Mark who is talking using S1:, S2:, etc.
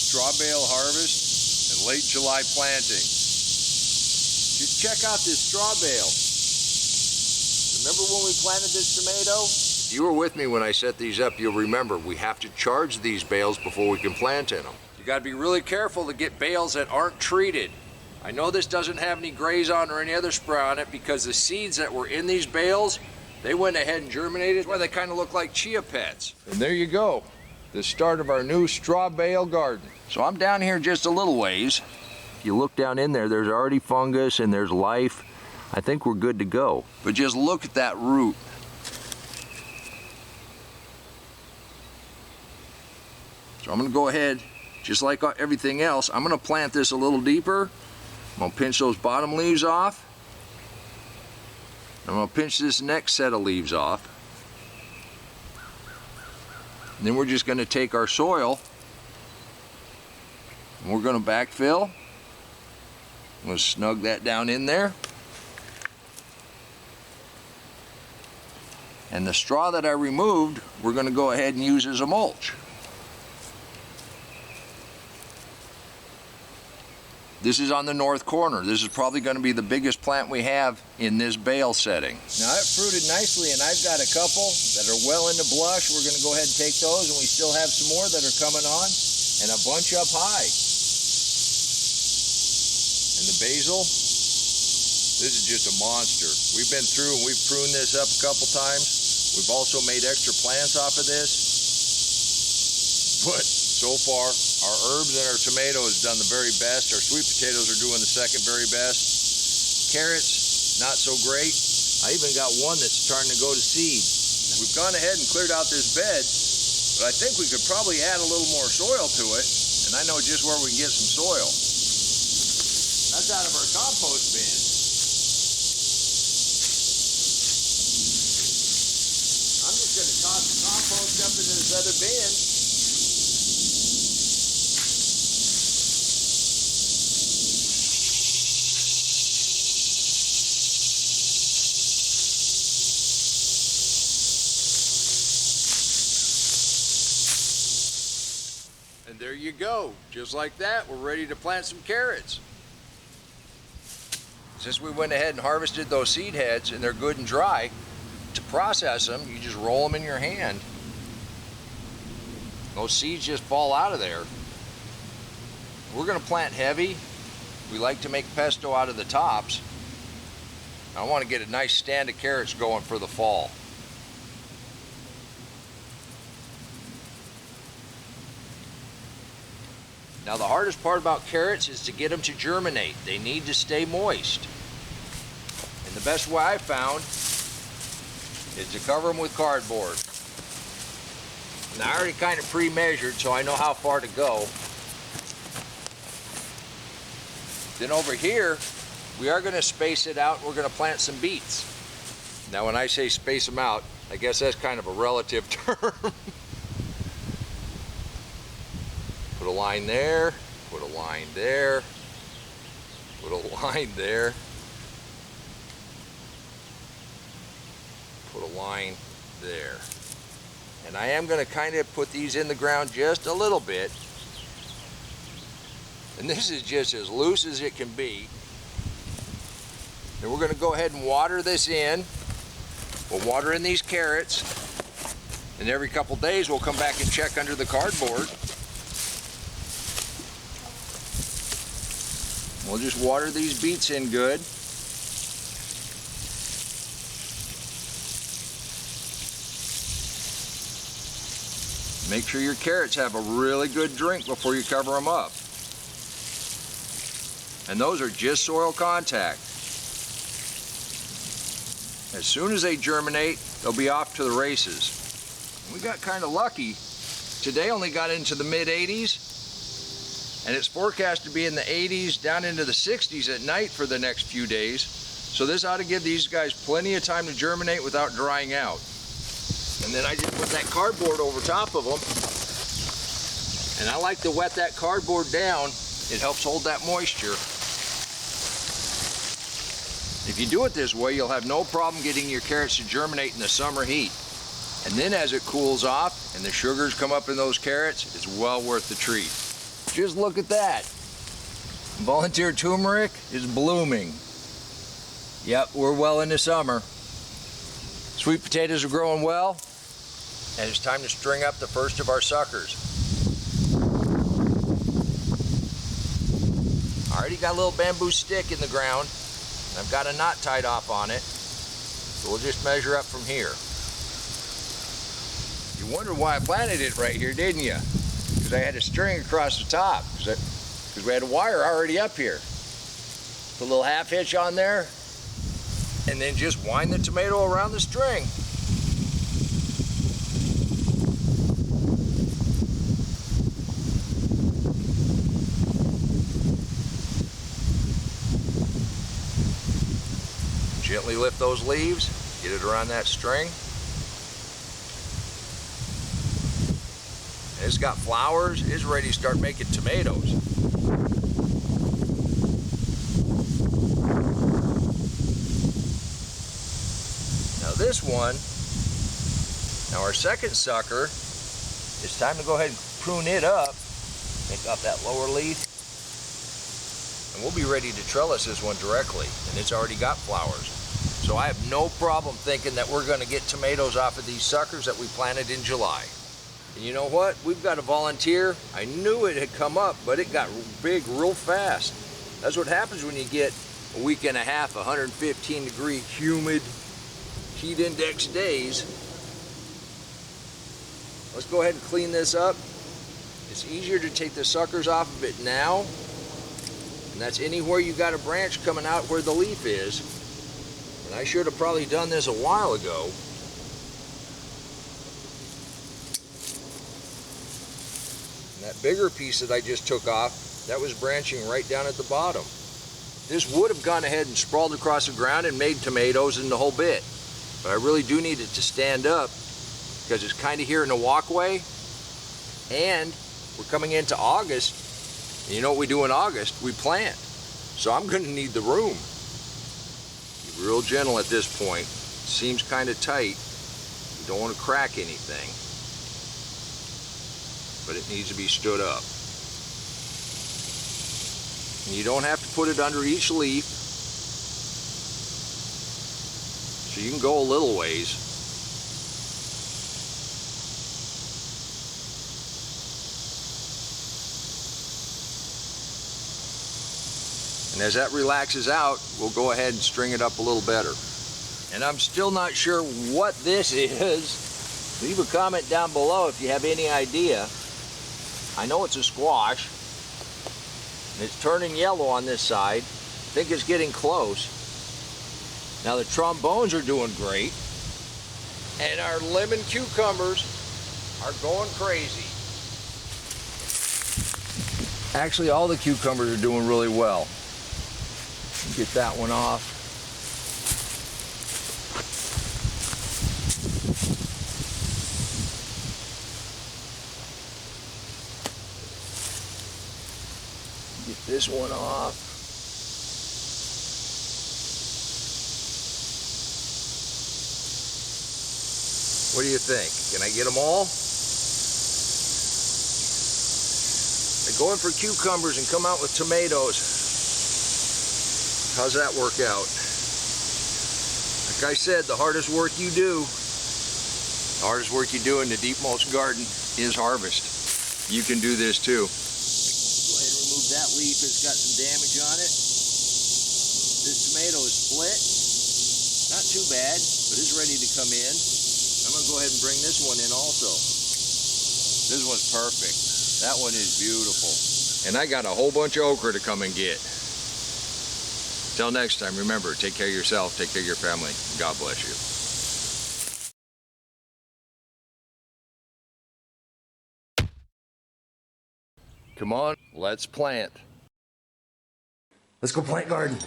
S1: straw bale harvest and late July planting. Just check out this straw bale. Remember when we planted this tomato? If you were with me when I set these up, you'll remember we have to charge these bales before we can plant in them. You gotta be really careful to get bales that aren't treated. I know this doesn't have any graze on or any other spray on it because the seeds that were in these bales, they went ahead and germinated. That's why they kind of look like chia pets. And there you go, the start of our new straw bale garden. So I'm down here just a little ways. If you look down in there, there's already fungus and there's life. I think we're good to go. But just look at that root. So I'm gonna go ahead, just like everything else, I'm gonna plant this a little deeper. I'm gonna pinch those bottom leaves off. I'm gonna pinch this next set of leaves off. And then we're just gonna take our soil and we're gonna backfill. I'm gonna snug that down in there. And the straw that I removed, we're gonna go ahead and use as a mulch. This is on the north corner. This is probably going to be the biggest plant we have in this bale setting. Now it fruited nicely and I've got a couple that are well into blush. We're going to go ahead and take those, and we still have some more that are coming on and a bunch up high. And the basil, this is just a monster. We've been through and we've pruned this up a couple times. We've also made extra plants off of this. But so far, our herbs and our tomato has done the very best. Our sweet potatoes are doing the second very best. Carrots, not so great. I even got one that's starting to go to seed. We've gone ahead and cleared out this bed, but I think we could probably add a little more soil to it, and I know just where we can get some soil. That's out of our compost bin. I'm just going to toss the compost up into this other bin. And there you go. Just like that, we're ready to plant some carrots. Since we went ahead and harvested those seed heads and they're good and dry, to process them, you just roll them in your hand. Those seeds just fall out of there. We're gonna plant heavy. We like to make pesto out of the tops. I want to get a nice stand of carrots going for the fall. Now the hardest part about carrots is to get them to germinate. They need to stay moist. And the best way I found is to cover them with cardboard. Now I already kind of pre-measured, so I know how far to go. Then over here, we are going to space it out. We're going to plant some beets. Now when I say space them out, I guess that's kind of a relative term. Put a line there, put a line there, put a line there, put a line there. And I am going to kind of put these in the ground just a little bit. And this is just as loose as it can be. And we're going to go ahead and water this in. We'll water in these carrots. And every couple days we'll come back and check under the cardboard. We'll just water these beets in good. Make sure your carrots have a really good drink before you cover them up. And those are just soil contact. As soon as they germinate, they'll be off to the races. We got kind of lucky. Today only got into the mid-80s. And it's forecast to be in the 80s down into the 60s at night for the next few days. So this ought to give these guys plenty of time to germinate without drying out. And then I just put that cardboard over top of them. And I like to wet that cardboard down. It helps hold that moisture. If you do it this way, you'll have no problem getting your carrots to germinate in the summer heat. And then as it cools off and the sugars come up in those carrots, it's well worth the treat. Just look at that. Volunteer turmeric is blooming. Yep, we're well into summer. Sweet potatoes are growing well, and it's time to string up the first of our suckers. I already got a little bamboo stick in the ground, and I've got a knot tied off on it, so we'll just measure up from here. You wondered why I planted it right here, didn't you? Because I had a string across the top, because we had a wire already up here. Put a little half hitch on there, and then just wind the tomato around the string. Gently lift those leaves, get it around that string. It's got flowers, it's ready to start making tomatoes. Now this one, now our second sucker, it's time to go ahead and prune it up. Take off that lower leaf. And we'll be ready to trellis this one directly, and it's already got flowers. So I have no problem thinking that we're gonna get tomatoes off of these suckers that we planted in July. And you know what? We've got a volunteer. I knew it had come up, but it got big real fast. That's what happens when you get a week and a half, 115-degree humid heat index days. Let's go ahead and clean this up. It's easier to take the suckers off of it now, and that's anywhere you got a branch coming out where the leaf is. And I should have probably done this a while ago. And that bigger piece that I just took off, that was branching right down at the bottom. This would have gone ahead and sprawled across the ground and made tomatoes and the whole bit. But I really do need it to stand up because it's kind of here in the walkway. And we're coming into August. And you know what we do in August? We plant. So I'm going to need the room. Be real gentle at this point. It seems kind of tight. You don't want to crack anything. But it needs to be stood up. And you don't have to put it under each leaf. So you can go a little ways. And as that relaxes out, we'll go ahead and string it up a little better. And I'm still not sure what this is. Leave a comment down below if you have any idea. I know it's a squash. And it's turning yellow on this side. I think it's getting close. Now the trombones are doing great. And our lemon cucumbers are going crazy. Actually, all the cucumbers are doing really well. Get that one off. Get this one off. What do you think? Can I get them all? I go in for cucumbers and come out with tomatoes. How's that work out? Like I said, the hardest work you do in the deep mulch garden is harvest. You can do this too. Go ahead and remove that leaf. It's got some damage on it. This tomato is split. Not too bad, but it's ready to come in. I'm gonna go ahead and bring this one in also. This one's perfect. That one is beautiful. And I got a whole bunch of okra to come and get. Till next time, remember, take care of yourself, take care of your family. God bless you. Come on, let's plant. Let's go plant garden.